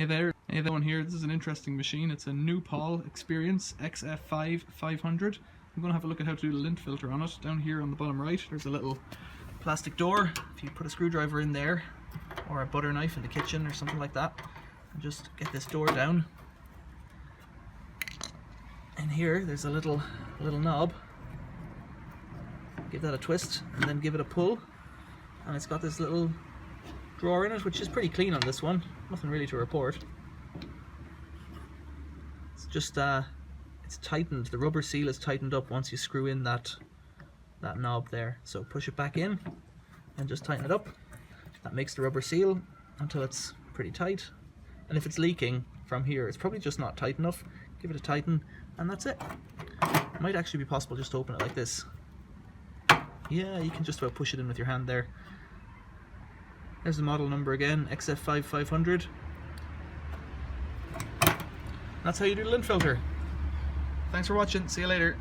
Hey there one here. This is an interesting machine. It's a new Pol Experience XF5 500. I'm going to have a look at how to do the lint filter on it. Down here on the bottom right there's a little plastic door. If you put a screwdriver in there or a butter knife in the kitchen or something like that, and just get this door down. And here there's a little knob. Give that a twist and then give it a pull, and it's got this little drawer in it, which is pretty clean on this one. Nothing really to report. It's just it's tightened. The rubber seal is tightened up once you screw in that knob there. So push it back in and just tighten it up. That makes the rubber seal until it's pretty tight. And if it's leaking from here, it's probably just not tight enough. Give it a tighten, and that's it. It might actually be possible just to open it like this. Yeah, you can just about push it in with your hand there. There's the model number again, XF5 500. That's how you do the lint filter. Thanks for watching. See you later.